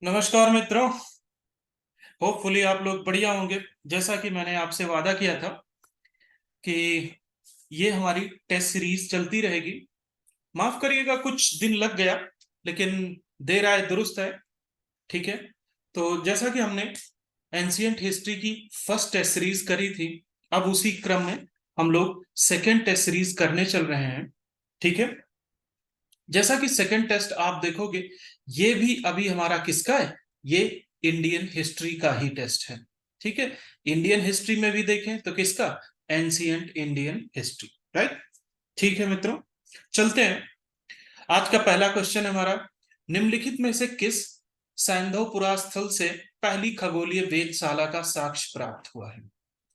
नमस्कार मित्रों। होपफुली आप लोग बढ़िया होंगे। जैसा कि मैंने आपसे वादा किया था कि ये हमारी टेस्ट सीरीज चलती रहेगी। माफ करिएगा, कुछ दिन लग गया, लेकिन देर आए दुरुस्त है। ठीक है। तो जैसा कि हमने एंशियंट हिस्ट्री की फर्स्ट टेस्ट सीरीज करी थी, अब उसी क्रम में हम लोग सेकेंड टेस्ट सीरीज करने चल रहे हैं। ठीक है। जैसा कि सेकेंड टेस्ट आप देखोगे, ये भी अभी हमारा किसका है? ये इंडियन हिस्ट्री का ही टेस्ट है। ठीक है। इंडियन हिस्ट्री में भी देखें तो किसका? Ancient Indian history. राइट। ठीक है मित्रों, चलते हैं। आज का पहला क्वेश्चन हमारा, निम्नलिखित में से किस सैंधव पुरास्थल से पहली खगोलीय वेधशाला का साक्ष्य प्राप्त हुआ है?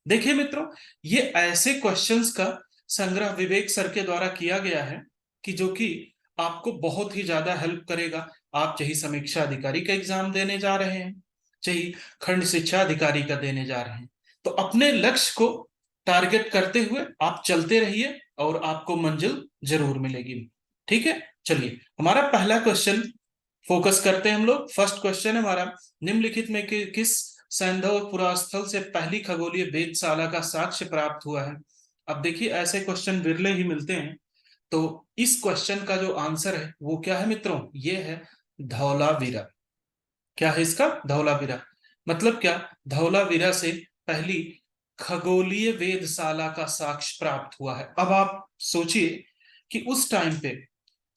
देखिए मित्रों, ये ऐसे क्वेश्चंस का संग्रह विवेक सर के द्वारा किया गया है कि जो कि आपको बहुत ही ज्यादा हेल्प करेगा। आप चाहे समीक्षा अधिकारी का एग्जाम देने जा रहे हैं, चाहे खंड शिक्षा अधिकारी का देने जा रहे हैं, तो अपने लक्ष्य को टारगेट करते हुए आप चलते रहिए और आपको मंजिल जरूर मिलेगी। ठीक है। चलिए, हमारा पहला क्वेश्चन फोकस करते हैं हम लोग। फर्स्ट क्वेश्चन है हमारा, निम्नलिखित में किस सैंधव पुरास्थल से पहली खगोलीय वेधशाला का साक्ष्य प्राप्त हुआ है? अब देखिए, ऐसे क्वेश्चन विरले ही मिलते हैं। तो इस क्वेश्चन का जो आंसर है वो क्या है मित्रों? ये है धौलावीरा। क्या है इसका? धौलावीरा। मतलब क्या? धौलावीरा से पहली खगोलीय वेधशाला का साक्ष्य प्राप्त हुआ है। अब आप सोचिए कि उस टाइम पे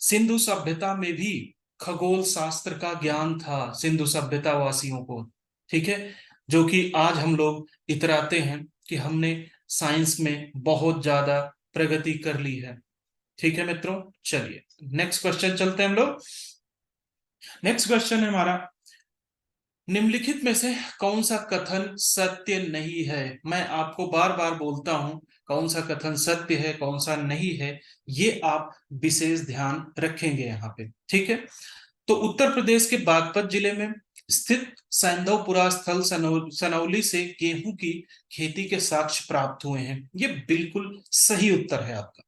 सिंधु सभ्यता में भी खगोल शास्त्र का ज्ञान था सिंधु सभ्यता वासियों को। ठीक है। जो कि आज हम लोग इतराते हैं कि हमने साइंस में बहुत ज्यादा प्रगति कर ली है। ठीक है मित्रों, चलिए नेक्स्ट क्वेश्चन चलते हैं हम लोग। नेक्स्ट क्वेश्चन है हमारा, निम्नलिखित में से कौन सा कथन सत्य नहीं है? मैं आपको बार बार बोलता हूं, कौन सा कथन सत्य है कौन सा नहीं है, ये आप विशेष ध्यान रखेंगे यहाँ पे। ठीक है। तो उत्तर प्रदेश के बागपत जिले में स्थित सैंधवपुरा स्थल सनौली से गेहूं की खेती के साक्ष्य प्राप्त हुए हैं। ये बिल्कुल सही उत्तर है आपका।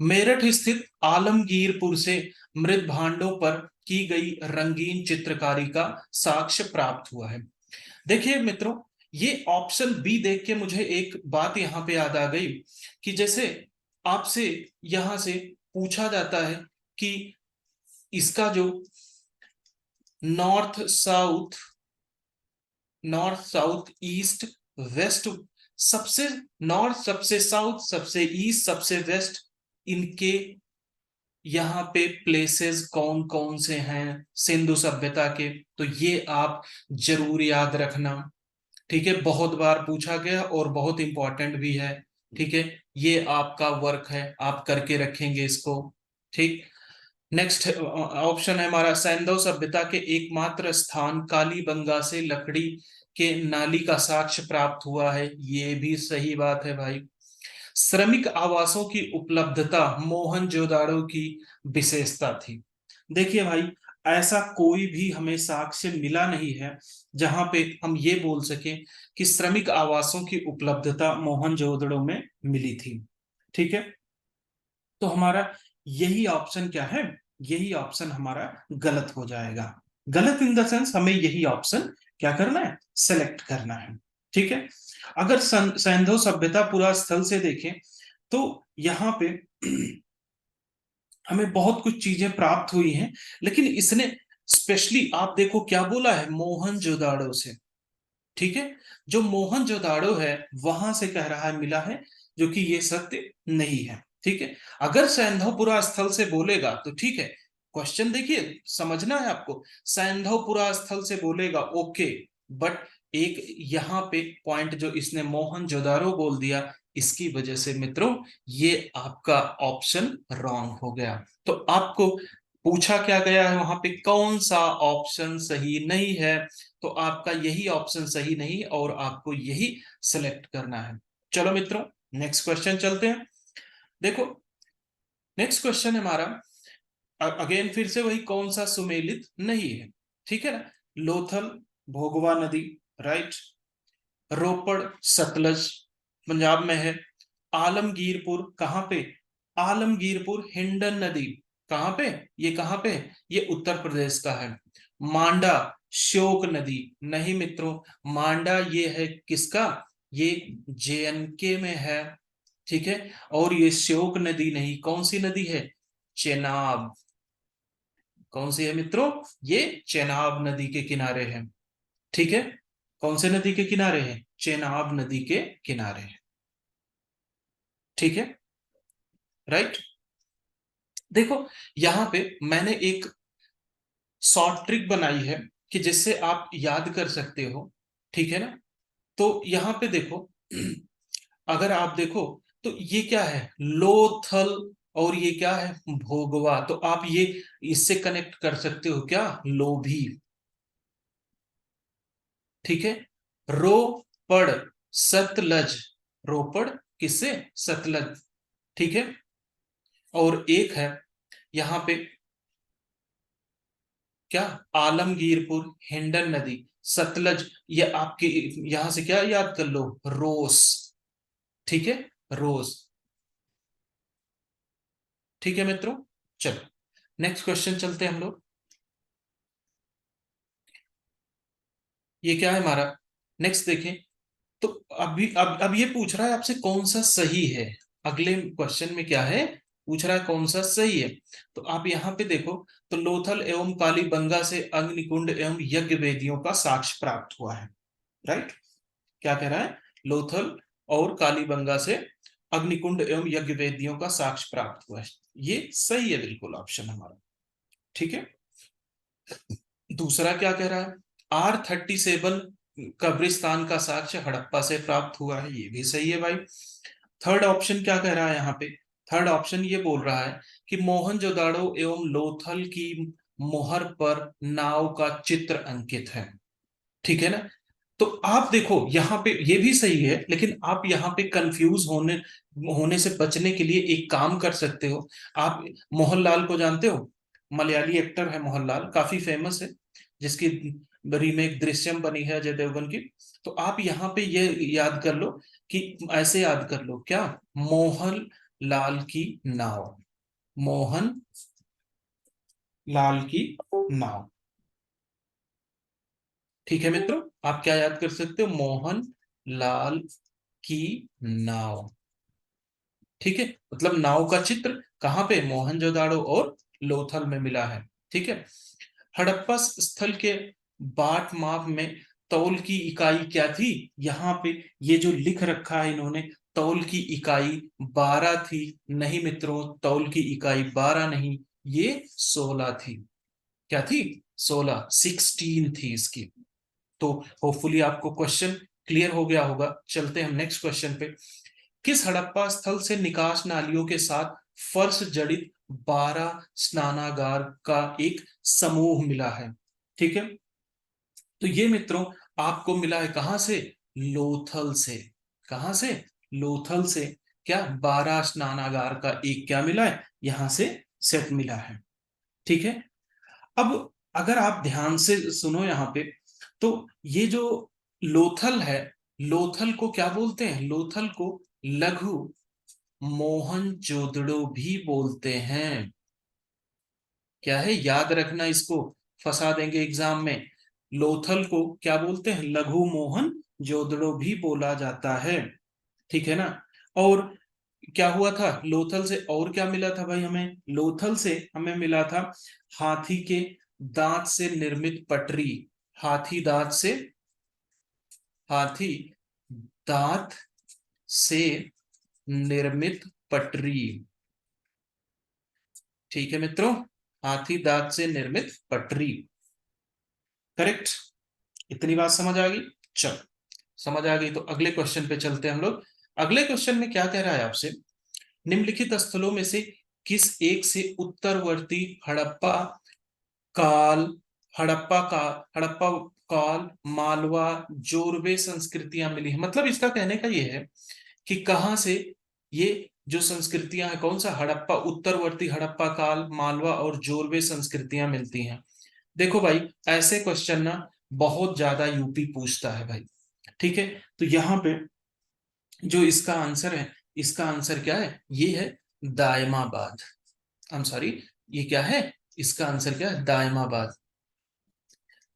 मेरठ स्थित आलमगीरपुर से मृत भांडों पर की गई रंगीन चित्रकारी का साक्ष्य प्राप्त हुआ है। देखिए मित्रों, ये ऑप्शन बी देख के मुझे एक बात यहां पे याद आ गई कि जैसे आपसे यहां से पूछा जाता है कि इसका जो north south, north south east west, सबसे नॉर्थ सबसे साउथ सबसे ईस्ट सबसे वेस्ट, इनके यहाँ पे प्लेसेस कौन कौन से हैं सिंधु सभ्यता के? तो ये आप जरूर याद रखना। ठीक है। बहुत बार पूछा गया और बहुत इंपॉर्टेंट भी है। ठीक है। ये आपका वर्क है, आप करके रखेंगे इसको। ठीक। नेक्स्ट ऑप्शन है हमारा, सैंधव सभ्यता के एकमात्र स्थान कालीबंगा से लकड़ी के नाली का साक्ष्य प्राप्त हुआ है। ये भी सही बात है भाई। श्रमिक आवासों की उपलब्धता मोहनजोदाड़ो की विशेषता थी। देखिए भाई, ऐसा कोई भी हमें साक्ष्य मिला नहीं है जहां पे हम ये बोल सके कि श्रमिक आवासों की उपलब्धता मोहनजोदड़ो में मिली थी। ठीक है। तो हमारा यही ऑप्शन क्या है? यही ऑप्शन हमारा गलत हो जाएगा। गलत इन द सेंस, हमें यही ऑप्शन क्या करना है? सेलेक्ट करना है। ठीक है। अगर सैंधव सभ्यता पूरा स्थल से देखें तो यहाँ पे हमें बहुत कुछ चीजें प्राप्त हुई हैं, लेकिन इसने स्पेशली आप देखो क्या बोला है, मोहनजोदाड़ो से। ठीक है। जो मोहनजोदाड़ो है वहां से कह रहा है मिला है, जो कि ये सत्य नहीं है। ठीक है। अगर सैंधवपुरा स्थल से बोलेगा तो ठीक है। क्वेश्चन देखिए, समझना है आपको। सैंधवपुरा स्थल से बोलेगा ओके, बट एक यहाँ पे पॉइंट जो इसने मोहनजोदाड़ो बोल दिया, इसकी वजह से मित्रों ये आपका ऑप्शन रॉन्ग हो गया। तो आपको पूछा क्या गया है वहां पे, कौन सा ऑप्शन सही नहीं है? तो आपका यही ऑप्शन सही नहीं और आपको यही सिलेक्ट करना है। चलो मित्रों, नेक्स्ट क्वेश्चन चलते हैं। देखो, नेक्स्ट क्वेश्चन हमारा अगेन फिर से वही, कौन सा सुमेलित नहीं है? ठीक है ना। लोथल भोगवा नदी, राइट। रोपड़ सतलज पंजाब में है। आलमगीरपुर कहां पे? आलमगीरपुर हिंडन नदी कहाँ पे? ये कहाँ पे? ये उत्तर प्रदेश का है। मांडा, श्योक नदी, नहीं मित्रों, मांडा ये है किसका? ये जेएनके में है, ठीक है। और ये श्योक नदी नहीं, कौन सी नदी है? चेनाब। कौन सी है मित्रों? ये चेनाब नदी के किनारे है, ठीक है। कौन से नदी के किनारे है? चेनाब नदी के किनारे है, ठीक है, राइट। देखो यहां पे मैंने एक शॉर्ट ट्रिक बनाई है कि जिससे आप याद कर सकते हो, ठीक है ना। तो यहां पे देखो, अगर आप देखो तो ये क्या है? लोथल, और ये क्या है? भोगवा। तो आप ये इससे कनेक्ट कर सकते हो क्या? लोभी, ठीक है। रोपड़, सतलज, रोपड़ किससे? सतलज, ठीक है। और एक है यहां पे क्या? आलमगीरपुर, हिंडन नदी, सतलज। ये आपके यहां से क्या याद कर लो? रोस, ठीक है, रोज, ठीक है मित्रों। चलो नेक्स्ट क्वेश्चन चलते हैं हम लोग। ये क्या है हमारा? नेक्स्ट देखें। तो अभी अब ये पूछ रहा है आपसे कौन सा सही है। अगले क्वेश्चन में क्या है? पूछ रहा है कौन सा सही है। तो आप यहाँ पे देखो, तो लोथल एवं कालीबंगा से अग्निकुंड एवं यज्ञ वेदियों का साक्ष्य प्राप्त हुआ है, राइट। क्या कह रहा है? लोथल और कालीबंगा से अग्निकुंड एवं यज्ञ वेदियों का साक्ष्य प्राप्त हुआ है। ये सही है बिल्कुल ऑप्शन हमारा, ठीक है। दूसरा क्या कह रहा है? R37 कब्रिस्तान का साक्ष्य हड़प्पा से प्राप्त हुआ है, ये भी सही है भाई। थर्ड ऑप्शन क्या कह रहा है यहाँ पे? थर्ड ऑप्शन ये बोल रहा है कि मोहनजोदाड़ो एवं लोथल की मोहर पर नाव का चित्र अंकित है, ठीक है ना। तो आप देखो यहाँ पे ये भी सही है, लेकिन आप यहाँ पे कंफ्यूज होने होने से बचने के लिए एक काम कर सकते हो। आप मोहनलाल को जानते हो? मलयाली एक्टर है मोहनलाल, काफी फेमस है, जिसकी रीमेक दृश्यम बनी है अजय देवगन की। तो आप यहाँ पे ये याद कर लो कि ऐसे याद कर लो क्या? मोहन लाल की नाव, मोहन लाल की नाव, ठीक है मित्रों। आप क्या याद कर सकते हो? मोहन लाल की नाव, ठीक है। मतलब नाव का चित्र कहाँ पे? मोहनजोदाड़ो और लोथल में मिला है, ठीक है। हड़प्पा स्थल के बाट माप में तौल की इकाई क्या थी? यहाँ पे ये जो लिख रखा है इन्होंने, तौल की इकाई 12 थी। नहीं मित्रों, तौल की इकाई 12 नहीं, ये 16 थी। क्या थी? 16 थी इसकी। तो होपफुली आपको क्वेश्चन क्लियर हो गया होगा। चलते हैं हम नेक्स्ट क्वेश्चन पे। किस हड़प्पा स्थल से निकास नालियों के साथ फर्श जड़ित 12 स्नानागार का एक समूह मिला है, ठीक है। तो ये मित्रों आपको मिला है कहां से? लोथल से। कहां से? लोथल से। क्या? 12 स्नानागार का एक क्या मिला है? यहां से सेट मिला है, ठीक है। अब अगर आप ध्यान से सुनो यहाँ पे, तो ये जो लोथल है, लोथल को क्या बोलते हैं? लोथल को लघु मोहनजोदड़ो भी बोलते हैं। क्या है? याद रखना इसको, फंसा देंगे एग्जाम में। लोथल को क्या बोलते हैं? लघु मोहन जोदड़ो भी बोला जाता है, ठीक है ना। और क्या हुआ था लोथल से? और क्या मिला था भाई हमें? लोथल से हमें मिला था हाथी के दांत से निर्मित पटरी। हाथी दांत से, हाथी दांत से निर्मित पटरी, ठीक है मित्रों। हाथी दांत से निर्मित पटरी, करेक्ट। इतनी बात समझ आ गई? चलो, समझ आ गई तो अगले क्वेश्चन पे चलते हैं हम लोग। अगले क्वेश्चन में क्या कह रहा है आपसे? निम्नलिखित स्थलों में से किस एक से उत्तरवर्ती हड़प्पा काल, हड़प्पा काल, मालवा, जोरवे संस्कृतियां मिली हैं। मतलब इसका कहने का ये है कि कहां से ये जो संस्कृतियां हैं, कौन सा हड़प्पा, उत्तरवर्ती हड़प्पा काल, मालवा और जोरवे संस्कृतियां मिलती हैं। देखो भाई, ऐसे क्वेश्चन ना बहुत ज्यादा यूपी पूछता है भाई, ठीक है। तो यहाँ पे जो इसका आंसर है, इसका आंसर क्या है? ये है दायमाबाद। आई एम सॉरी, ये क्या है, इसका आंसर क्या है, दायमाबाद।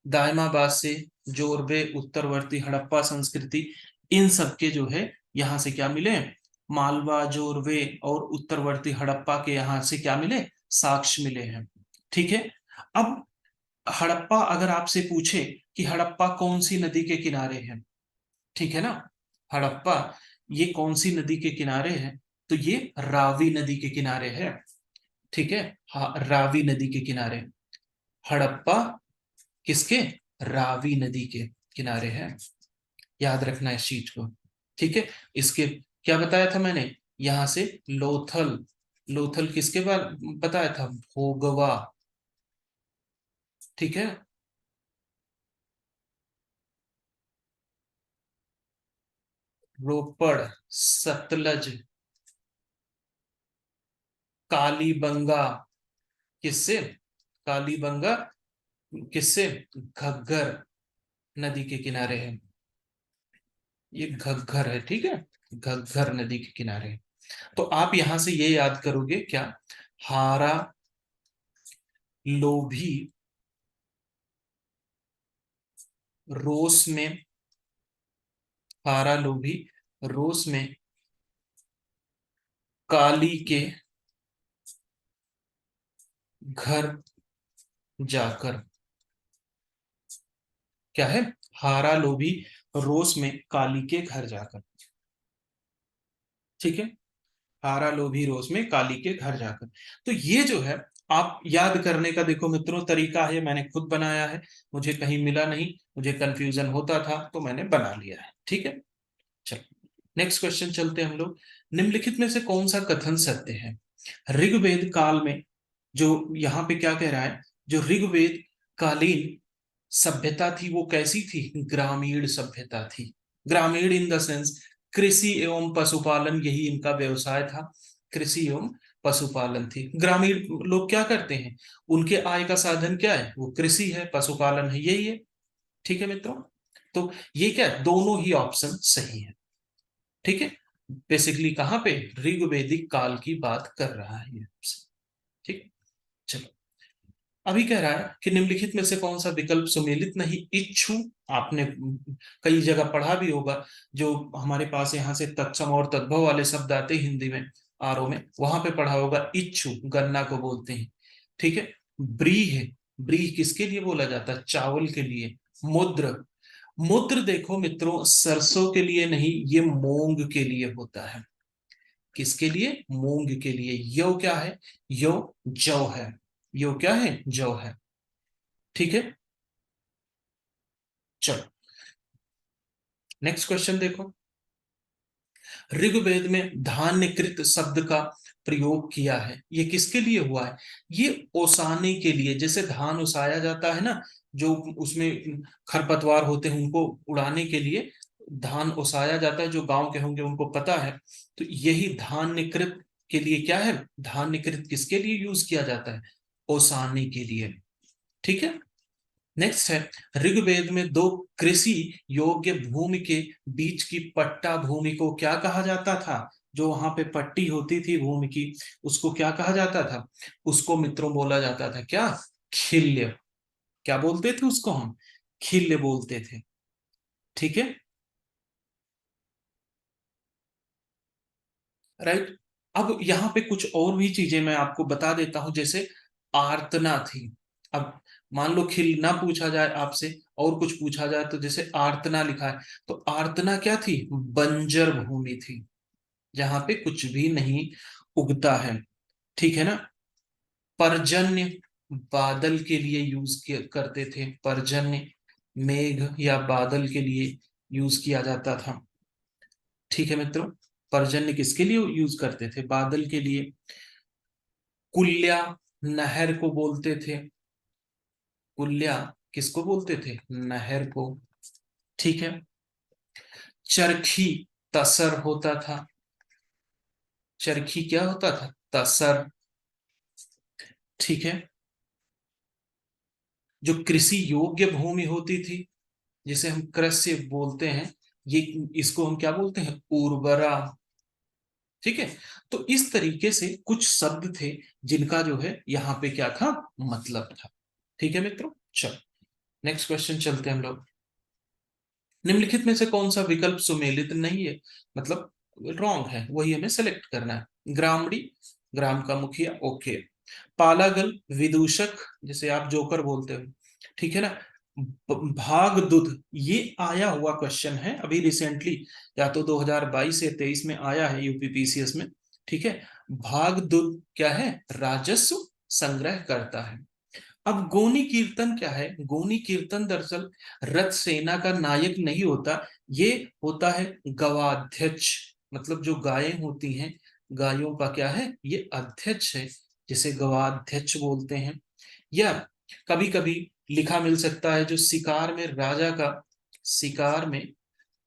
दायमाबाद से जोरबे, उत्तरवर्ती हड़प्पा संस्कृति, इन सब के जो है यहाँ से क्या मिले, मालवा, जोरवे और उत्तरवर्ती हड़प्पा के यहाँ से क्या मिले, साक्ष्य मिले हैं। ठीक है। अब हड़प्पा अगर आपसे पूछे कि हड़प्पा कौन सी नदी के किनारे है, ठीक है ना, हड़प्पा ये कौन सी नदी के किनारे है, तो ये रावी नदी के किनारे है। ठीक है, हाँ, रावी नदी के किनारे हड़प्पा, किसके, रावी नदी के किनारे है। याद रखना इस चीज को। ठीक है। इसके क्या बताया था मैंने, यहां से लोथल, लोथल किसके बाद बताया था, भोगवा। ठीक है। रोपड़, सतलज, कालीबंगा, किससे, कालीबंगा किससे, घग्गर नदी के किनारे है। ये घग्गर है, ठीक है, घग्गर नदी के किनारे है। तो आप यहां से ये याद करोगे क्या, हारा लोभी रोस में, हारा लोभी रोस में काली के घर जाकर, क्या है, हारा लोभी रोस में काली के घर जाकर। ठीक है, हारा लोभी रोज में काली के घर जाकर। तो ये जो है आप याद करने का देखो मित्रों तरीका है, मैंने खुद बनाया है, मुझे कहीं मिला नहीं, मुझे कंफ्यूजन होता था तो मैंने बना लिया है। ठीक है। चलो नेक्स्ट क्वेश्चन चलते हैं हम लोग। निम्नलिखित में से कौन सा कथन सत्य है। ऋग्वेद काल में, जो यहाँ पे क्या कह रहा है, जो ऋग्वेद कालीन सभ्यता थी वो कैसी थी, ग्रामीण सभ्यता थी। ग्रामीण इन द सेंस कृषि एवं पशुपालन, यही इनका व्यवसाय था, कृषि एवं पशुपालन थी। ग्रामीण लोग क्या करते हैं, उनके आय का साधन क्या है, वो कृषि है, पशुपालन है, यही है। ठीक है मित्रों, तो ये क्या है? दोनों ही ऑप्शन सही है। ठीक है, बेसिकली कहां पे, ऋग्वेदिक काल की बात कर रहा है ये। ठीक। चलो, अभी कह रहा है कि निम्नलिखित में से कौन सा विकल्प सुमेलित नहीं, इच्छु, आपने कई जगह पढ़ा भी होगा, जो हमारे पास यहाँ से तत्सम और तद्भव वाले शब्द आते हैं हिंदी में, आरओ में, वहां पे पढ़ा होगा, इच्छु गन्ना को बोलते हैं। ठीक है। ब्रीह, ब्रीह किसके लिए बोला जाता है, चावल के लिए। मुद्र, मुद्र देखो मित्रों सरसों के लिए नहीं, ये मूंग के लिए होता है। किसके लिए, मूंग के लिए। यो क्या है, यो जौ है, यो क्या है, जौ है। ठीक है। चलो नेक्स्ट क्वेश्चन देखो। ऋग्वेद में धान्यकृत शब्द का प्रयोग किया है, ये किसके लिए हुआ है, ये ओसाने के लिए, जैसे धान ओसाया जाता है ना, जो उसमें खरपतवार होते हैं उनको उड़ाने के लिए धान ओसाया जाता है, जो गांव के होंगे उनको पता है। तो यही धान्यकृत के लिए क्या है, धान्यकृत किसके लिए यूज किया जाता है, ओसाने के लिए। ठीक है। नेक्स्ट है, ऋग्वेद में दो कृषि योग्य भूमि के बीच की पट्टा भूमि को क्या कहा जाता था, जो वहां पे पट्टी होती थी भूमि की, उसको क्या कहा जाता था, उसको मित्रों बोला जाता था क्या, खिल्य। क्या बोलते थे उसको हम, खिल्य बोलते थे। ठीक है। राइट। अब यहाँ पे कुछ और भी चीजें मैं आपको बता देता हूं, जैसे आर्तना थी। अब मान लो खिल ना पूछा जाए आपसे और कुछ पूछा जाए, तो जैसे आर्तना लिखा है, तो आर्तना क्या थी, बंजर भूमि थी, जहां पे कुछ भी नहीं उगता है। ठीक है ना। पर्जन्य, बादल के लिए यूज करते थे, पर्जन्य मेघ या बादल के लिए यूज किया जाता था। ठीक है मित्रों, पर्जन्य किसके लिए यूज करते थे, बादल के लिए। कुल्या, नहर को बोलते थे, कुल्या किसको बोलते थे, नहर को। ठीक है। चरखी, तसर होता था, चरखी क्या होता था, तसर। ठीक है। जो कृषि योग्य भूमि होती थी, जिसे हम कृषि बोलते हैं, ये इसको हम क्या बोलते हैं, उर्वरा। ठीक है। तो इस तरीके से कुछ शब्द थे जिनका जो है यहाँ पे क्या था, मतलब था। ठीक है मित्रों, चलो नेक्स्ट क्वेश्चन चलते हैं हम लोग। निम्नलिखित में से कौन सा विकल्प सुमेलित नहीं है, मतलब रॉन्ग है, वही हमें सेलेक्ट करना है। ग्रामड़ी, ग्राम का मुखिया, ओके। पालागल, विदूषक, जिसे आप जोकर बोलते हो, ठीक है ना। भागदुध, ये आया हुआ क्वेश्चन है अभी रिसेंटली, या तो 2022 या 23 में आया है यूपीपीसीएस में, ठीक है। भागदुध क्या है, राजस्व संग्रह करता है। अब गोनी कीर्तन क्या है, गोनी कीर्तन दरअसल रथ सेना का नायक नहीं होता, ये होता है गवाध्यक्ष, मतलब जो गायें होती हैं, गायों का क्या है, ये अध्यक्ष है, जिसे गवाध्यक्ष बोलते हैं। या कभी कभी लिखा मिल सकता है जो शिकार में राजा का, शिकार में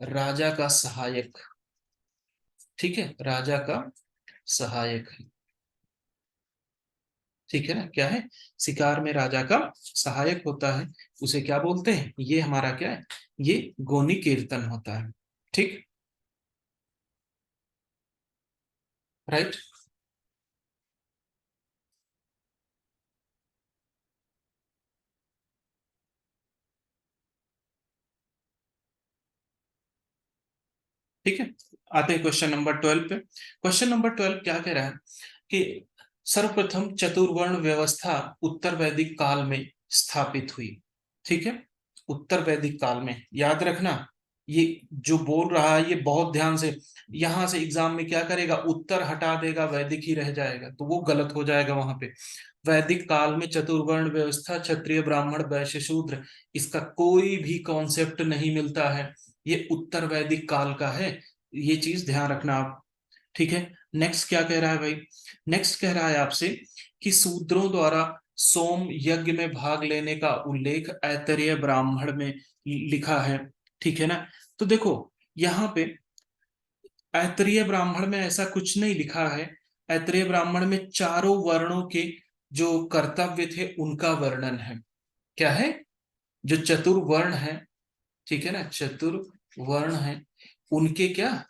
राजा का सहायक, ठीक है, राजा का सहायक है, ठीक है ना, क्या है, शिकार में राजा का सहायक होता है, उसे क्या बोलते हैं, ये हमारा क्या है, ये गोनी कीर्तन होता है। ठीक, राइट। ठीक है, आते हैं क्वेश्चन नंबर 12 पे। क्वेश्चन नंबर 12 क्या कह रहा है कि सर्वप्रथम चतुर्वर्ण व्यवस्था उत्तर वैदिक काल में स्थापित हुई। ठीक है, उत्तर वैदिक काल में, याद रखना, ये जो बोल रहा है ये बहुत ध्यान से, यहां से एग्जाम में क्या करेगा, उत्तर हटा देगा, वैदिक ही रह जाएगा, तो वो गलत हो जाएगा वहां पे। वैदिक काल में चतुर्वर्ण व्यवस्था, क्षत्रिय ब्राह्मण वैश्य शूद्र, इसका कोई भी कॉन्सेप्ट नहीं मिलता है, ये उत्तर वैदिक काल का है, ये चीज ध्यान रखना आप। ठीक है, नेक्स्ट क्या कह रहा है भाई, नेक्स्ट कह रहा है आपसे कि शूद्रों द्वारा सोम यज्ञ में भाग लेने का उल्लेख ऐतरेय ब्राह्मण में लिखा है। ठीक है ना, तो देखो यहाँ पे ऐतरेय ब्राह्मण में ऐसा कुछ नहीं लिखा है, ऐतरेय ब्राह्मण में चारों वर्णों के जो कर्तव्य थे उनका वर्णन है। क्या है, जो चतुर्वर्ण है, ठीक है ना, चतुर्वर्ण है, उनके क्या,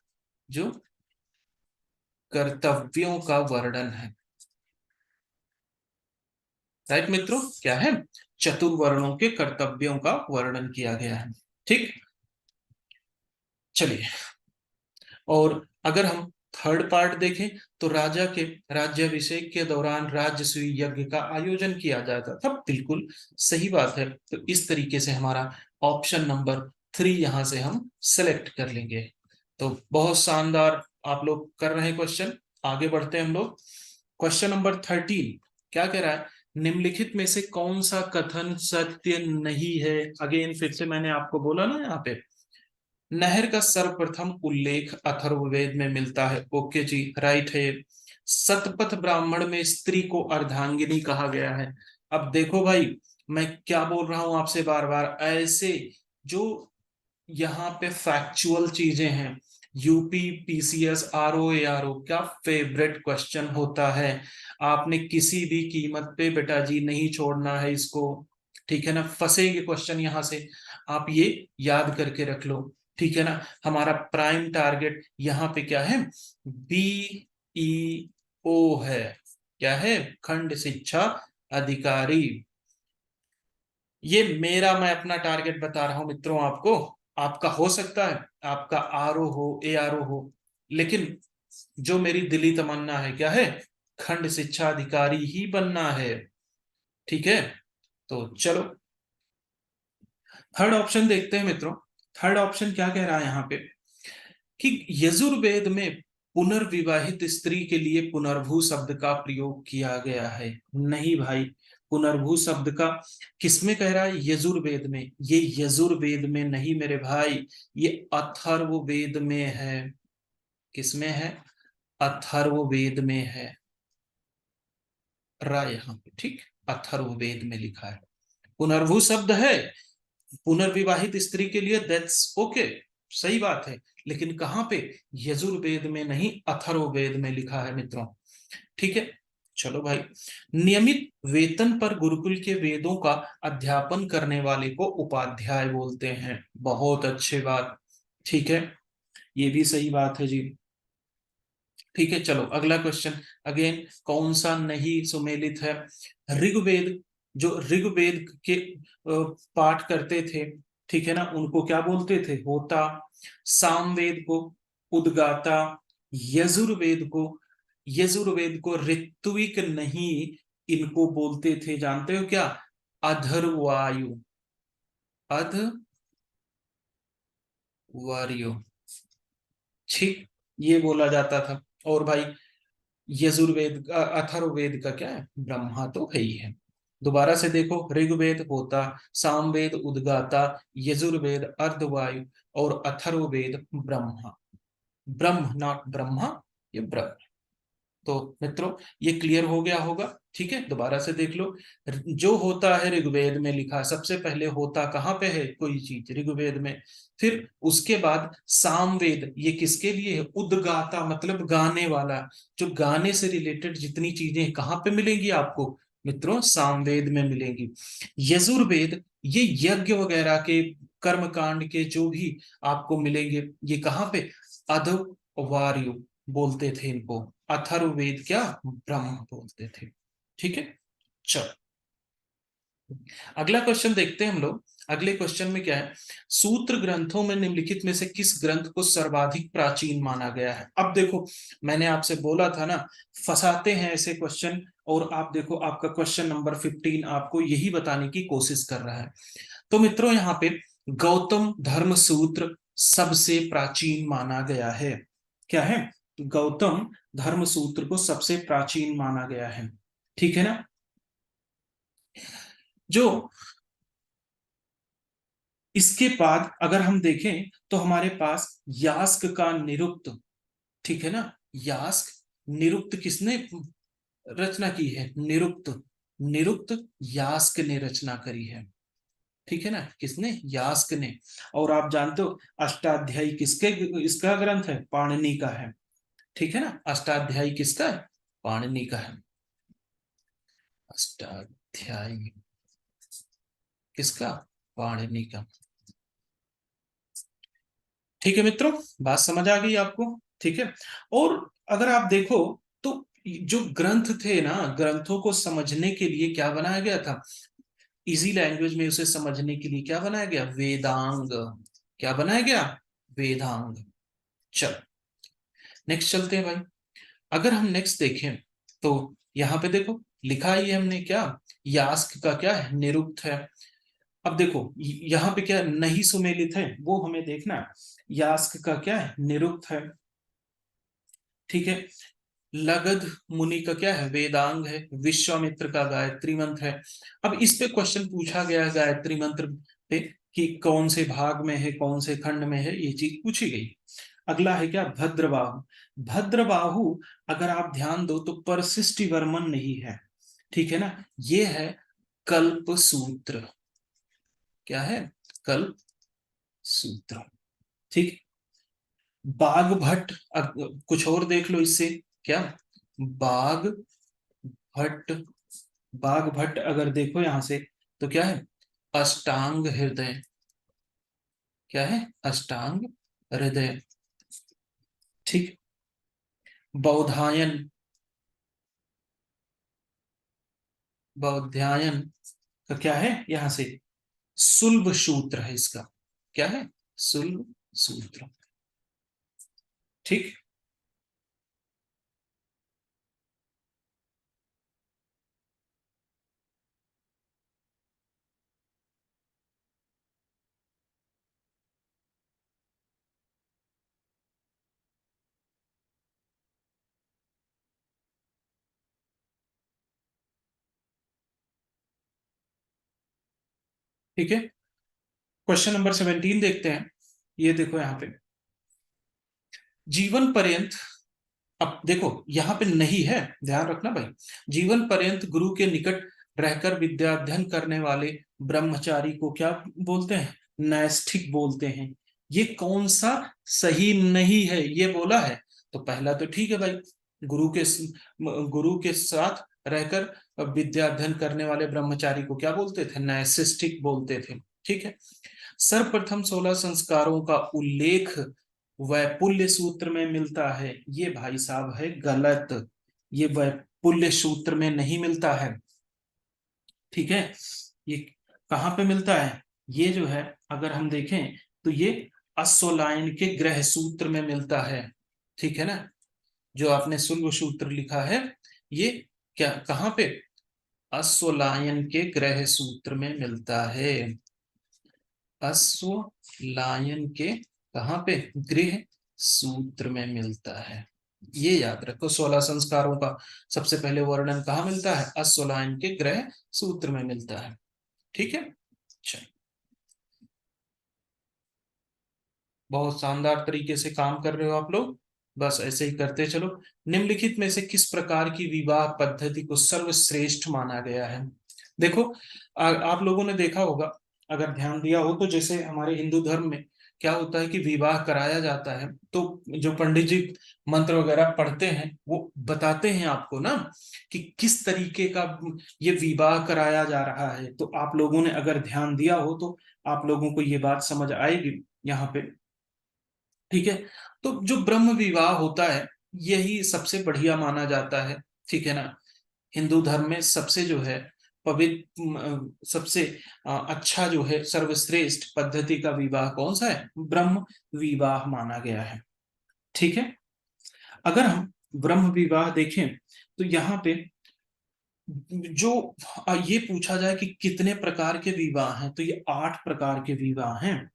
जो कर्तव्यों का वर्णन है। राइट मित्रों, क्या है, चतुर्वर्णों के कर्तव्यों का वर्णन किया गया है। ठीक, चलिए, और अगर हम थर्ड पार्ट देखें तो राजा के राज्याभिषेक के दौरान राजसूय यज्ञ का आयोजन किया जाता था, बिल्कुल सही बात है। तो इस तरीके से हमारा ऑप्शन नंबर 3 यहां से हम सेलेक्ट कर लेंगे। तो बहुत शानदार आप लोग कर रहे हैं क्वेश्चन। आगे बढ़ते हैं हम लोग। क्वेश्चन नंबर 13 क्या कह रहा है, निम्नलिखित में से कौन सा कथन सत्य नहीं है। अगेन फिर से मैंने आपको बोला ना यहाँ पे, नहर का सर्वप्रथम उल्लेख अथर्ववेद में मिलता है, ओके जी, राइट है। सतपथ ब्राह्मण में स्त्री को अर्धांगिनी कहा गया है। अब देखो भाई, मैं क्या बोल रहा हूं आपसे बार बार, ऐसे जो यहाँ पे फैक्चुअल चीजें हैं, यूपी पीसीएस आरओ एआरओ क्या फेवरेट क्वेश्चन होता है, आपने किसी भी कीमत पे बेटा जी नहीं छोड़ना है इसको। ठीक है ना, फंसेंगे क्वेश्चन यहाँ से, आप ये याद करके रख लो। ठीक है ना, हमारा प्राइम टारगेट यहाँ पे क्या है, बीईओ है, क्या है, खंड शिक्षा अधिकारी। ये मेरा, मैं अपना टारगेट बता रहा हूं मित्रों आपको, आपका हो सकता है आपका आरओ हो एआरओ हो, लेकिन जो मेरी दिली तमन्ना है क्या है, खंड शिक्षा अधिकारी ही बनना है। ठीक है, तो चलो थर्ड ऑप्शन देखते हैं मित्रों। थर्ड ऑप्शन क्या कह रहा है यहाँ पे कि यजुर्वेद में पुनर्विवाहित स्त्री के लिए पुनर्भू शब्द का प्रयोग किया गया है। नहीं भाई, पुनर्भू शब्द का किसमें कह रहा है, यजुर्वेद में, ये यजुर्वेद में नहीं मेरे भाई, ये अथर्ववेद में है। किसमें है, अथर्ववेद में है, राय यहाँ पे, ठीक, अथर्ववेद में लिखा है, पुनर्भू शब्द है पुनर्विवाहित स्त्री के लिए, दैट्स ओके, सही बात है, लेकिन कहां पे, यजुर्वेद में नहीं, अथर्ववेद में लिखा है मित्रों। ठीक है, चलो भाई, नियमित वेतन पर गुरुकुल के वेदों का अध्यापन करने वाले को उपाध्याय बोलते हैं, बहुत अच्छी बात। ठीक है, ये भी सही बात है जी। ठीक है, चलो अगला क्वेश्चन। अगेन, कौन सा नहीं सुमेलित है? ऋग्वेद, जो ऋग्वेद के पाठ करते थे, ठीक है ना, उनको क्या बोलते थे? होता। सामवेद को उद्गाता। यजुर्वेद को ऋत्विक नहीं, इनको बोलते थे, जानते हो क्या? अधर्वायु। अधवर्यो। ठीक, ये बोला जाता था। और भाई, यजुर्वेद अथर्ववेद का क्या है? ब्रह्मा तो है ही है। दोबारा से देखो, ऋग्वेद होता, सामवेद उद्गाता, यजुर्वेद अर्धवायु, और अथर्ववेद ब्रह्मा। ब्रह्म, नॉट ब्रह्मा, ये ब्रह्म। तो मित्रों, ये क्लियर हो गया होगा। ठीक है, दोबारा से देख लो। जो होता है ऋग्वेद में लिखा, सबसे पहले होता कहाँ पे है? कोई चीज ऋग्वेद में। फिर उसके बाद सामवेद, ये किसके लिए है? उद्गाता मतलब गाने वाला। जो गाने से रिलेटेड जितनी चीजें कहाँ पे मिलेंगी आपको मित्रों? सामवेद में मिलेंगी। यजुर्वेद, ये यज्ञ वगैरह के, कर्म कांड के जो भी आपको मिलेंगे, ये कहाँ पे? अधवार्यु बोलते थे इनको। अथर्ववेद क्या? ब्रह्म बोलते थे। ठीक है, चलो अगला क्वेश्चन देखते हैं हम लोग। अगले क्वेश्चन में क्या है? सूत्र ग्रंथों में निम्नलिखित में से किस ग्रंथ को सर्वाधिक प्राचीन माना गया है? अब देखो, मैंने आपसे बोला था ना, फंसाते हैं ऐसे क्वेश्चन। और आप देखो, आपका क्वेश्चन नंबर 15 आपको यही बताने की कोशिश कर रहा है। तो मित्रों, यहाँ पे गौतम धर्म सूत्र सबसे प्राचीन माना गया है। क्या है? गौतम धर्म सूत्र को सबसे प्राचीन माना गया है। ठीक है ना? जो इसके बाद अगर हम देखें तो हमारे पास यास्क का निरुक्त। ठीक है ना? यास्क, निरुक्त किसने रचना की है? निरुक्त। निरुक्त यास्क ने रचना करी है। ठीक है ना? किसने? यास्क ने। और आप जानते हो, अष्टाध्यायी किसके, इसका ग्रंथ है? पाणिनि का है। ठीक है ना? अष्टाध्यायी किसका है? पाणिनि का है। अष्टाध्यायी किसका? पाणिनि का। ठीक है मित्रों, बात समझ आ गई आपको? ठीक है। और अगर आप देखो तो जो ग्रंथ थे ना, ग्रंथों को समझने के लिए क्या बनाया गया था? इजी लैंग्वेज में उसे समझने के लिए क्या बनाया गया? वेदांग। क्या बनाया गया? वेदांग। चल, नेक्स्ट चलते हैं भाई। अगर हम नेक्स्ट देखें तो यहाँ पे देखो, लिखा ही है हमने क्या? यास्क का क्या है? निरुक्त है। अब देखो, यहाँ पे क्या नहीं सुमेलित है, वो हमें देखना है। यास्क का क्या है? निरुक्त है। ठीक है। लगध मुनि का क्या है? वेदांग है। विश्वामित्र का गायत्री मंत्र है। अब इस पे क्वेश्चन पूछा गया है गायत्री मंत्र पे, कि कौन से भाग में है, कौन से खंड में है, ये चीज पूछी गई। अगला है क्या? भद्रबाहु। भद्रबाहु, अगर आप ध्यान दो तो परसिष्टि वर्मन नहीं है। ठीक है ना? ये है कल्प सूत्र। क्या है? कल्प सूत्र। ठीक। बाघ भट्ट, अब कुछ और देख लो इससे। क्या? बाघ भट्ट। बाघ भट्ट अगर देखो यहां से, तो क्या है? अष्टांग हृदय। क्या है? अष्टांग हृदय। ठीक। बौधायन। बौधायन का क्या है यहां से? सुलभ सूत्र है इसका। क्या है? सुलभ सूत्र। ठीक। ठीक है, क्वेश्चन नंबर 17 देखते हैं। ये देखो यहाँ पे, जीवन पर्यंत, अब देखो यहाँ पे नहीं है, ध्यान रखना भाई। जीवन पर्यंत गुरु के निकट रहकर विद्या अध्ययन करने वाले ब्रह्मचारी को क्या बोलते हैं? नैष्ठिक बोलते हैं। ये कौन सा सही नहीं है ये बोला है? तो पहला तो ठीक है भाई, गुरु के गुरु के साथ रहकर विद्या अध्ययन करने वाले ब्रह्मचारी को क्या बोलते थे? नैष्ठिक बोलते थे। ठीक है। सर्वप्रथम 16 संस्कारों का उल्लेख वैपुल्य सूत्र में मिलता है। ये भाई साहब है गलत, ये वैपुल्य सूत्र में नहीं मिलता है। ठीक है, ये कहाँ पे मिलता है? ये जो है अगर हम देखें तो ये अश्वलायन के ग्रह सूत्र में मिलता है। ठीक है ना, जो आपने शुल्ब सूत्र लिखा है ये क्या कहाँ पे? अश्वलायन के ग्रह सूत्र में मिलता है। अश्वलायन के कहाँ पे? गृह सूत्र में मिलता है। ये याद रखो, 16 संस्कारों का सबसे पहले वर्णन कहाँ मिलता है? अश्वलायन के ग्रह सूत्र में मिलता है। ठीक है, अच्छा, बहुत शानदार तरीके से काम कर रहे हो आप लोग, बस ऐसे ही करते चलो। निम्नलिखित में से किस प्रकार की विवाह पद्धति को सर्वश्रेष्ठ माना गया है? देखो, आप लोगों ने देखा होगा, अगर ध्यान दिया हो तो, जैसे हमारे हिंदू धर्म में क्या होता है कि विवाह कराया जाता है तो जो पंडित जी मंत्र वगैरह पढ़ते हैं वो बताते हैं आपको ना कि किस तरीके का ये विवाह कराया जा रहा है। तो आप लोगों ने अगर ध्यान दिया हो तो आप लोगों को ये बात समझ आएगी यहाँ पे। ठीक है, तो जो ब्रह्म विवाह होता है यही सबसे बढ़िया माना जाता है। ठीक है ना, हिंदू धर्म में सबसे जो है पवित्र, सबसे अच्छा जो है सर्वश्रेष्ठ पद्धति का विवाह कौन सा है? ब्रह्म विवाह माना गया है। ठीक है, अगर हम ब्रह्म विवाह देखें तो यहाँ पे जो ये पूछा जाए कि कितने प्रकार के विवाह हैं, तो ये 8 प्रकार के विवाह हैं।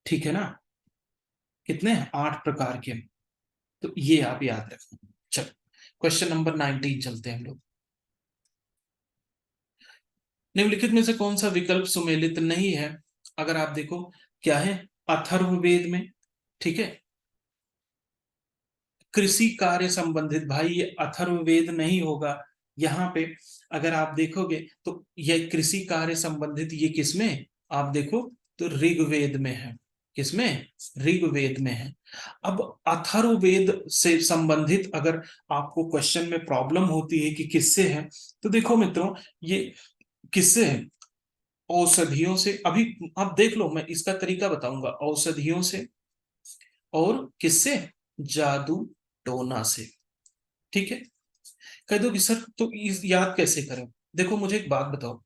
ठीक है ना, कितने? 8 प्रकार के। तो ये आप याद रखना। चलो, क्वेश्चन नंबर 19 चलते हैं हम लोग। निम्नलिखित में से कौन सा विकल्प सुमेलित नहीं है? अगर आप देखो क्या है अथर्ववेद में। ठीक है, कृषि कार्य संबंधित, भाई ये अथर्ववेद नहीं होगा। यहाँ पे अगर आप देखोगे तो ये कृषि कार्य संबंधित ये किसमें? आप देखो तो ऋग्वेद में है। किसमें? ऋग्वेद में है। अब अथर्ववेद से संबंधित अगर आपको क्वेश्चन में प्रॉब्लम होती है कि किससे है, तो देखो मित्रों ये किससे है? औषधियों से। अभी आप देख लो, मैं इसका तरीका बताऊंगा। औषधियों से और किससे? जादू टोना से। ठीक है, कह दो कि सर तो याद कैसे करें? देखो मुझे एक बात बताओ,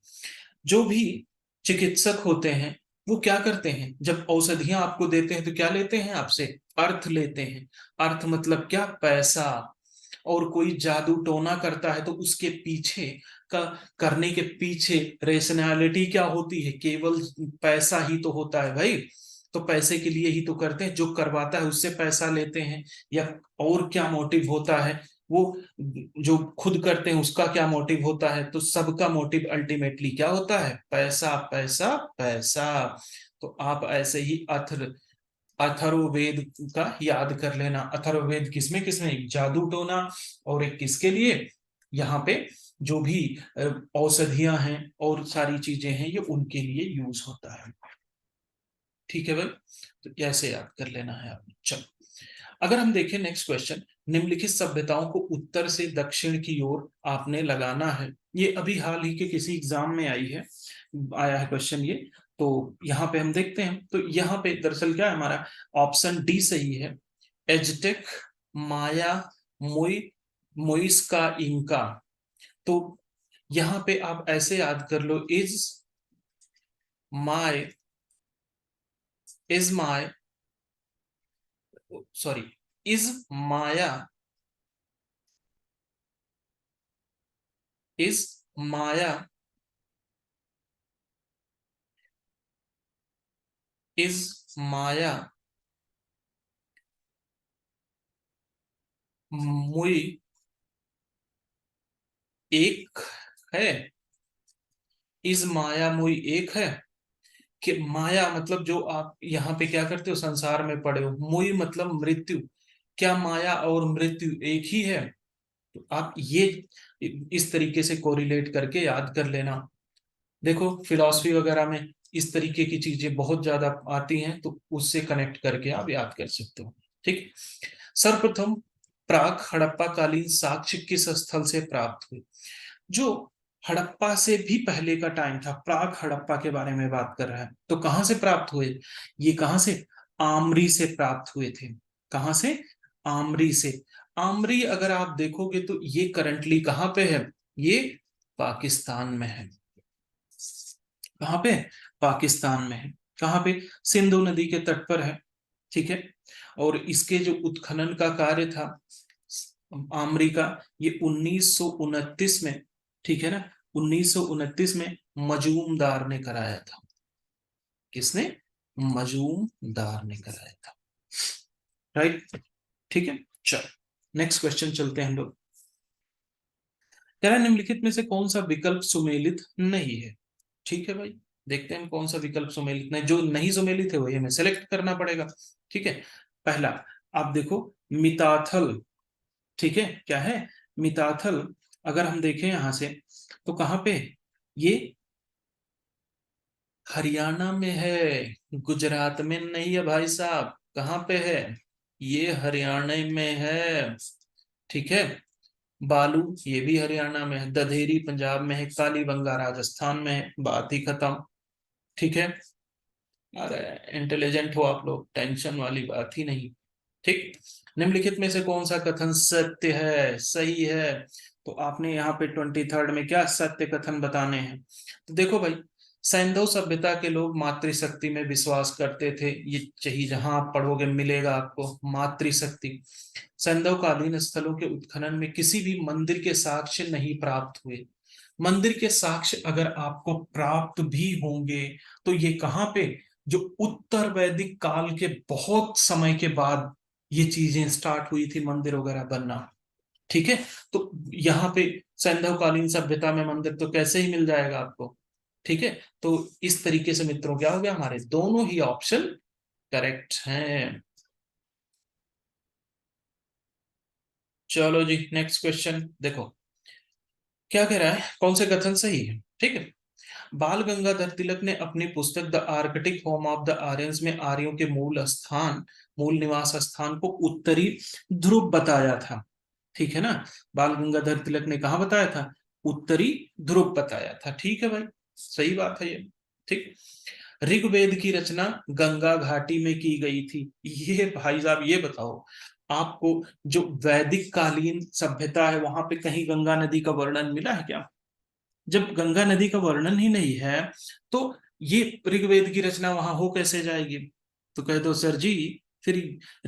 जो भी चिकित्सक होते हैं वो क्या करते हैं? जब औषधियां आपको देते हैं तो क्या लेते हैं आपसे? अर्थ लेते हैं। अर्थ मतलब क्या? पैसा। और कोई जादू टोना करता है तो उसके पीछे का करने के पीछे रेशनैलिटी क्या होती है? केवल पैसा ही तो होता है भाई। तो पैसे के लिए ही तो करते हैं, जो करवाता है उससे पैसा लेते हैं, या और क्या मोटिव होता है? वो जो खुद करते हैं उसका क्या मोटिव होता है? तो सबका मोटिव अल्टीमेटली क्या होता है? पैसा पैसा पैसा। तो आप ऐसे ही अथर्ववेद का याद कर लेना। अथर्ववेद किसमें किसमें? एक जादू टोना और एक किसके लिए? यहाँ पे जो भी औषधियां हैं और सारी चीजें हैं ये उनके लिए यूज होता है। ठीक है भाई, तो ऐसे याद कर लेना है आपने। चलो, अगर हम देखें नेक्स्ट क्वेश्चन, निम्नलिखित सभ्यताओं को उत्तर से दक्षिण की ओर आपने लगाना है। ये अभी हाल ही के किसी एग्जाम में आया है क्वेश्चन ये। तो यहाँ पे हम देखते हैं, तो यहाँ पे दरअसल क्या है हमारा? ऑप्शन डी सही है। एजटेक, माया, मुई, मुइस्का, इंका। तो यहाँ पे आप ऐसे याद कर लो, my is my sorry is माया इज माया इज माया मुई एक है? इज माया मुई एक है? कि माया मतलब जो आप यहाँ पे क्या करते हो, संसार में पड़े हो। मुई मतलब मृत्यु। क्या माया और मृत्यु एक ही है? तो आप ये इस तरीके से कोरिलेट करके याद कर लेना। देखो फिलॉसफी वगैरह में इस तरीके की चीजें बहुत ज्यादा आती हैं, तो उससे कनेक्ट करके आप याद कर सकते हो। ठीक, सर्वप्रथम प्राक हड़प्पा कालीन साक्ष्य किस स्थल से प्राप्त हुए? जो हड़प्पा से भी पहले का टाइम था, प्राक हड़प्पा के बारे में बात कर रहा है, तो कहां से प्राप्त हुए? ये कहां से? आमरी से प्राप्त हुए थे। कहां से? आमरी से। आमरी अगर आप देखोगे तो ये करंटली कहां पे है? ये पाकिस्तान में है। कहां पे? पाकिस्तान में है। कहां पे? सिंधु नदी के तट पर है। ठीक है। और इसके जो उत्खनन का कार्य था आमरी का, ये 1929 में, ठीक है ना, 1929 में मजूमदार ने कराया था। किसने? मजूमदार ने कराया था। राइट। ठीक है। चलो नेक्स्ट क्वेश्चन चलते हैं हम लोग। कह रहा है निम्नलिखित में से कौन सा विकल्प सुमेलित नहीं है? ठीक है भाई, देखते हैं कौन सा विकल्प सुमेलित नहीं, जो नहीं सुमेलित है वही हमें सेलेक्ट करना पड़ेगा। ठीक है। पहला, आप देखो, मिताथल। ठीक है, क्या है? मिताथल। अगर हम देखें यहां से तो कहां पे? ये हरियाणा में है, गुजरात में नहीं है भाई साहब। कहां पे है? ये हरियाणा में है। ठीक है। बालू, ये भी हरियाणा में है। दधेरी पंजाब में है। कालीबंगा राजस्थान में है। बात ही खत्म। ठीक है। अरे इंटेलिजेंट हो आप लोग, टेंशन वाली बात ही नहीं। ठीक। निम्नलिखित में से कौन सा कथन सत्य है, सही है? तो आपने यहाँ पे 23rd में क्या सत्य कथन बताने हैं? तो देखो भाई, सैंधव सभ्यता के लोग मातृशक्ति में विश्वास करते थे। ये चाहिए, जहां आप पढ़ोगे मिलेगा आपको मातृशक्ति। सैंधव कालीन स्थलों के उत्खनन में किसी भी मंदिर के साक्ष्य नहीं प्राप्त हुए। मंदिर के साक्ष्य अगर आपको प्राप्त भी होंगे तो ये कहां पे? जो उत्तर वैदिक काल के बहुत समय के बाद ये चीजें स्टार्ट हुई थी, मंदिर वगैरह बनना। ठीक है। तो यहाँ पे सैंधव कालीन सभ्यता में मंदिर तो कैसे ही मिल जाएगा आपको। ठीक है। तो इस तरीके से मित्रों क्या हो गया, हमारे दोनों ही ऑप्शन करेक्ट हैं। चलो जी नेक्स्ट क्वेश्चन देखो, क्या कह रहा है, कौन से कथन सही है? ठीक है। बाल गंगाधर तिलक ने अपनी पुस्तक the Arctic home of the Aryans में आर्यों के मूल निवास स्थान को उत्तरी ध्रुव बताया था। ठीक है ना। बाल गंगाधर तिलक ने कहा बताया था? उत्तरी ध्रुव बताया था। ठीक है भाई, सही बात है ये। ठीक। ऋग्वेद की रचना गंगा घाटी में की गई थी। ये भाई साहब ये बताओ, आपको जो वैदिक कालीन सभ्यता है वहां पे कहीं गंगा नदी का वर्णन मिला है क्या? जब गंगा नदी का वर्णन ही नहीं है तो ये ऋग्वेद की रचना वहां हो कैसे जाएगी? तो कह दो सर जी, फिर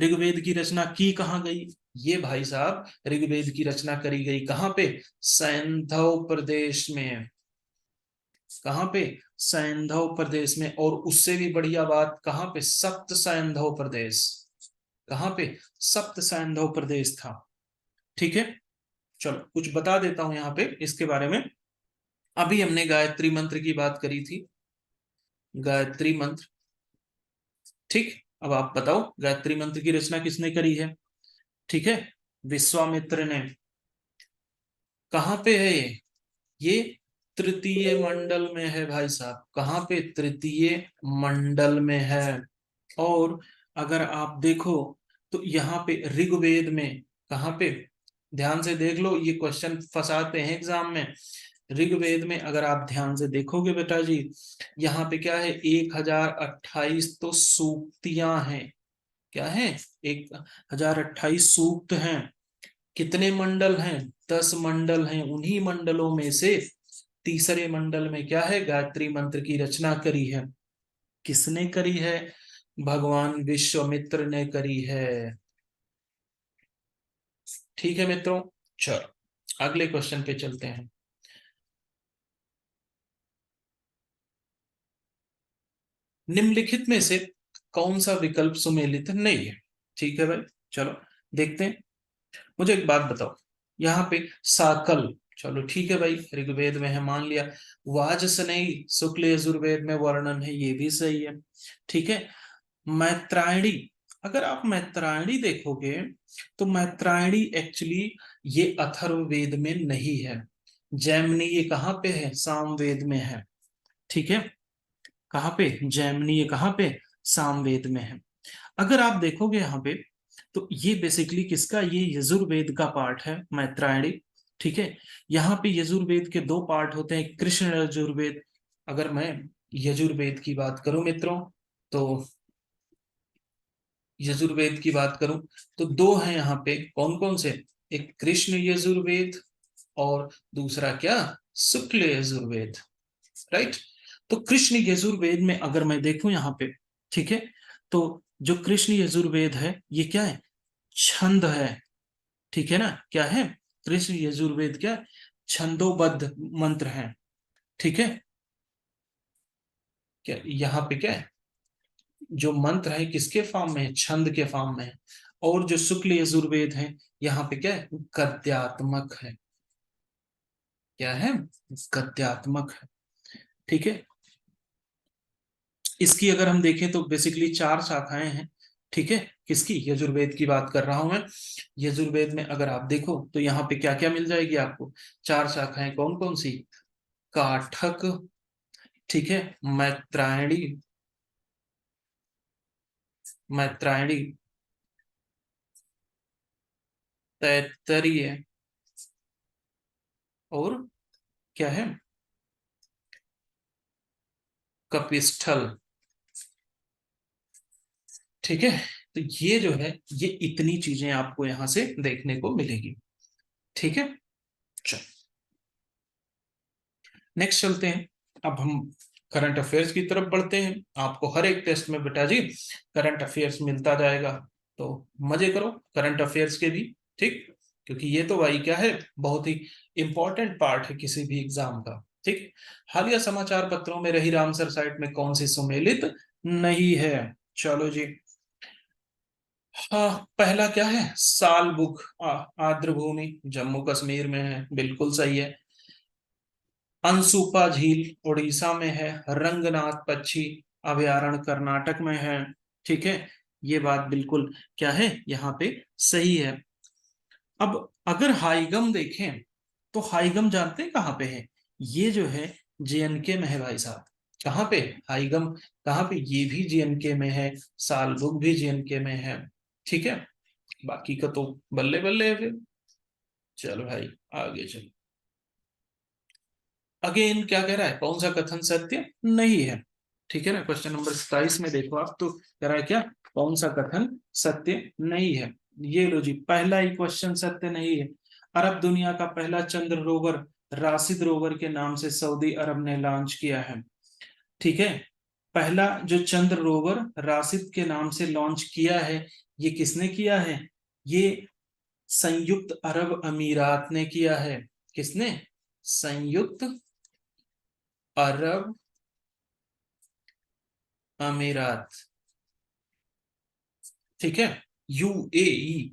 ऋग्वेद की रचना की कहाँ गई? ये भाई साहब, ऋग्वेद की रचना करी गई कहाँ पे? सैंधव प्रदेश में। कहाँ पे? सैंधव प्रदेश में। और उससे भी बढ़िया बात, कहाँ पे? सप्त सैंधव प्रदेश। कहाँ पे? सप्त सैंधव प्रदेश था। ठीक है। चलो कुछ बता देता हूं यहाँ पे इसके बारे में। अभी हमने गायत्री मंत्र की बात करी थी, गायत्री मंत्र। ठीक। अब आप बताओ गायत्री मंत्र की रचना किसने करी है? ठीक है, विश्वामित्र ने। कहां पे है ये तृतीय मंडल में है भाई साहब। कहां पे? तृतीय मंडल में है। और अगर आप देखो तो यहाँ पे ऋग्वेद में, कहां पे? ध्यान से देख लो, ये क्वेश्चन फंसाते हैं एग्जाम में। ऋग्वेद में अगर आप ध्यान से देखोगे बेटा जी, यहाँ पे क्या है? 1028 तो सूक्तियां हैं। क्या है? 1028 सूक्त हैं। कितने मंडल हैं? 10 मंडल हैं। उन्हीं मंडलों में से तीसरे मंडल में क्या है? गायत्री मंत्र की रचना करी है। किसने करी है? भगवान विश्वामित्र ने करी है। ठीक है मित्रों। चलो अगले क्वेश्चन पे चलते हैं। निम्नलिखित में से कौन सा विकल्प सुमेलित नहीं है? ठीक है भाई, चलो देखते हैं। मुझे एक बात बताओ, यहाँ पे साकल, चलो ठीक है भाई, ऋग्वेद में है मान लिया। वाजसनेयी शुक्ल यजुर्वेद में वर्णन है, ये भी सही है। ठीक है। मैत्रायणी, अगर आप मैत्रायणी देखोगे तो मैत्रायणी एक्चुअली ये अथर्ववेद में नहीं है। जैमिनी ये कहाँ पे है? सामवेद में है। ठीक है। कहाँ पे? जैमिनी ये कहाँ पे? सामवेद में है। अगर आप देखोगे यहाँ पे तो ये बेसिकली किसका? ये यजुर्वेद का पार्ट है, मैत्रायणी। ठीक है। यहाँ पे यजुर्वेद के दो पार्ट होते हैं, कृष्ण यजुर्वेद। अगर मैं यजुर्वेद की बात करूं मित्रों तो यजुर्वेद की बात करूं तो दो हैं यहाँ पे, कौन कौन से, एक कृष्ण यजुर्वेद और दूसरा क्या, शुक्ल यजुर्वेद, राइट। तो कृष्ण यजुर्वेद में अगर मैं देखूं यहाँ पे, ठीक है, तो जो कृष्ण यजुर्वेद है ये क्या है, छंद है, ठीक है ना, क्या है, कृष्ण यजुर्वेद क्या, छंदोबद्ध मंत्र हैं, ठीक है, क्या यहाँ पे क्या है, जो मंत्र है किसके फॉर्म में है, छंद के फॉर्म में है। और जो शुक्ल यजुर्वेद है यहाँ पे क्या है, गद्यात्मक है, क्या है, गद्यात्मक है, ठीक है। इसकी अगर हम देखें तो बेसिकली चार शाखाएं हैं, ठीक है, किसकी, यजुर्वेद की बात कर रहा हूं मैं। यजुर्वेद में अगर आप देखो तो यहाँ पे क्या क्या मिल जाएगी आपको, चार शाखाएं कौन कौन सी, काठक, ठीक है, मैत्रायणी, मैत्रायणी, तैत्तरीय, और क्या है, कपिस्थल, ठीक है। तो ये जो है, ये इतनी चीजें आपको यहां से देखने को मिलेगी, ठीक है। चलो नेक्स्ट चलते हैं, अब हम करंट अफेयर्स की तरफ बढ़ते हैं। आपको हर एक टेस्ट में बेटा जी करंट अफेयर्स मिलता जाएगा, तो मजे करो करंट अफेयर्स के भी, ठीक, क्योंकि ये तो भाई क्या है, बहुत ही इंपॉर्टेंट पार्ट है किसी भी एग्जाम का, ठीक। हालिया समाचार पत्रों में रही रामसर साइट में कौन सी सुमेलित नहीं है, चलो जी। हाँ, पहला क्या है, सालबुग, आर्द्र भूमि जम्मू कश्मीर में है, बिल्कुल सही है। अंसुपा झील उड़ीसा में है, रंगनाथ पक्षी अभयारण्य कर्नाटक में है, ठीक है, ये बात बिल्कुल क्या है यहाँ पे सही है। अब अगर हाईगम देखें तो हाईगम जानते हैं कहाँ पे है, ये जो है जेएनके में है भाई साहब, कहाँ पे, हाईगम कहाँ पे, ये भी जेएनके में है, सालबुग भी जेएनके में है, ठीक है। बाकी का तो बल्ले बल्ले है फिर। चलो भाई आगे चलो, अगेन क्या कह रहा है, कौन सा कथन सत्य नहीं है, ठीक है ना। क्वेश्चन नंबर 27 में देखो आप, तो कह रहा है क्या, कौन सा कथन सत्य नहीं है। ये लो जी, पहला ही क्वेश्चन सत्य नहीं है। अरब दुनिया का पहला चंद्र रोवर राशिद रोवर के नाम से सऊदी अरब ने लॉन्च किया है, ठीक है। पहला जो चंद्र रोवर राशिद के नाम से लॉन्च किया है, ये किसने किया है, ये संयुक्त अरब अमीरात ने किया है, किसने, संयुक्त अरब अमीरात, ठीक है, यूएई,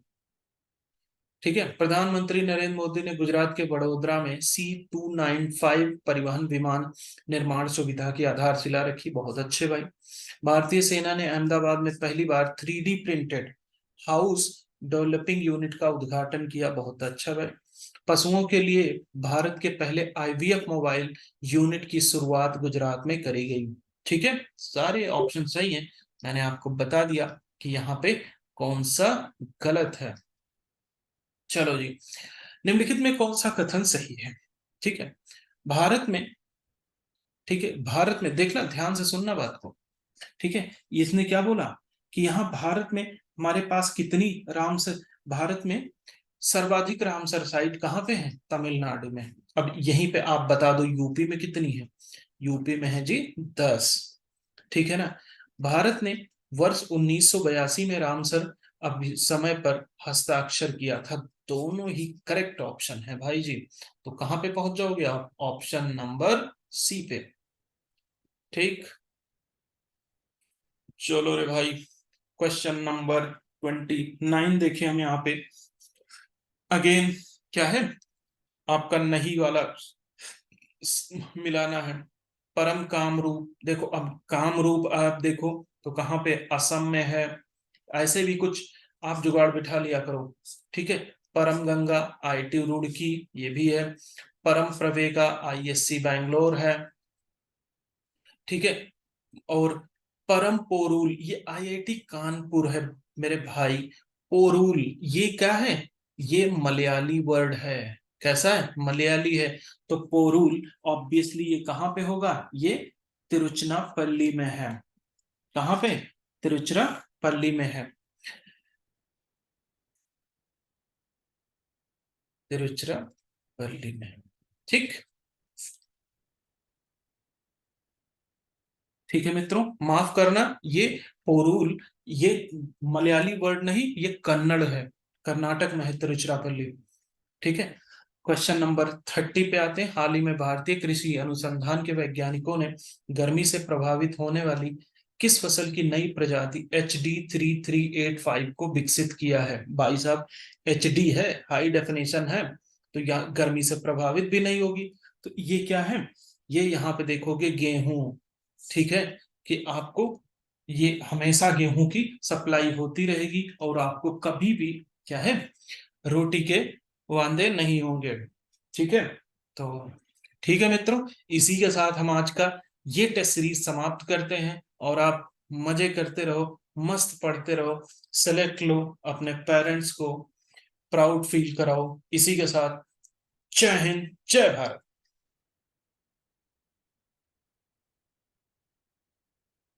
ठीक है। प्रधानमंत्री नरेंद्र मोदी ने गुजरात के बड़ोदरा में C295 परिवहन विमान निर्माण सुविधा की आधारशिला रखी, बहुत अच्छे भाई। भारतीय सेना ने अहमदाबाद में पहली बार 3D printed house developing unit का उद्घाटन किया, बहुत अच्छा भाई। पशुओं के लिए भारत के पहले आईवीएफ मोबाइल यूनिट की शुरुआत गुजरात में करी गई, ठीक है। सारे ऑप्शन सही हैं, मैंने आपको बता दिया कि यहाँ पे कौन सा गलत है। चलो जी, निम्नलिखित में कौन सा कथन सही है, ठीक है। भारत में, ठीक है, भारत में देखना ध्यान से सुनना बात को, ठीक है। इसने क्या बोला कि यहाँ भारत में हमारे पास कितनी रामसर, भारत में सर्वाधिक रामसर साइट कहाँ पे है, तमिलनाडु में। अब यहीं पे आप बता दो यूपी में कितनी है, यूपी में है जी 10, ठीक है ना। भारत ने वर्ष 1982 में रामसर अभी समय पर हस्ताक्षर किया था, दोनों ही करेक्ट ऑप्शन है भाई जी। तो कहां पे पहुंच जाओगे आप, ऑप्शन नंबर सी पे, ठीक। चलो रे भाई, क्वेश्चन नंबर 29 देखें हम यहाँ पे, अगेन क्या है, आपका नहीं वाला मिलाना है। परम कामरूप, देखो अब कामरूप आप देखो तो कहाँ पे, असम में है, ऐसे भी कुछ आप जुगाड़ बिठा लिया करो, ठीक है। परम गंगा आईटी रुड़की ये भी है, परम प्रवेगा आईएससी बैंगलोर है, ठीक है। और परम पोरूल ये आईआईटी कानपुर है मेरे भाई। पोरूल ये क्या है, ये मलयाली वर्ड है, कैसा है, मलयाली है। तो पोरूल ऑब्वियसली ये कहाँ पे होगा, ये तिरुचनापल्ली में है, कहाँ पे, तिरुचिरापल्ली में है। तिरुचिरापल्ली में। ठीक, ठीक है मित्रों, माफ करना, ये पोरूल, ये मलयाली वर्ड नहीं, ये कन्नड़ है, कर्नाटक में है तिरुचिरापल्ली। ठीक है। क्वेश्चन नंबर 30 पे आते हैं। हाल ही में भारतीय कृषि अनुसंधान के वैज्ञानिकों ने गर्मी से प्रभावित होने वाली किस फसल की नई प्रजाति HD 3385 को विकसित किया है? भाई साहब, HD है, हाई डेफिनेशन है, तो यहाँ गर्मी से प्रभावित भी नहीं होगी। तो ये क्या है? ये यहाँ पे देखोगे गेहूं। ठीक है, कि आपको ये हमेशा गेहूं की सप्लाई होती रहेगी और आपको कभी भी क्या है, रोटी के वांदे नहीं होंगे। ठीक है। तो ठीक है मित्रों, इसी के साथ हम आज का ये टेस्ट सीरीज समाप्त करते हैं, और आप मजे करते रहो, मस्त पढ़ते रहो, सेलेक्ट लो, अपने पेरेंट्स को प्राउड फील कराओ। इसी के साथ जय हिंद, जय भारत।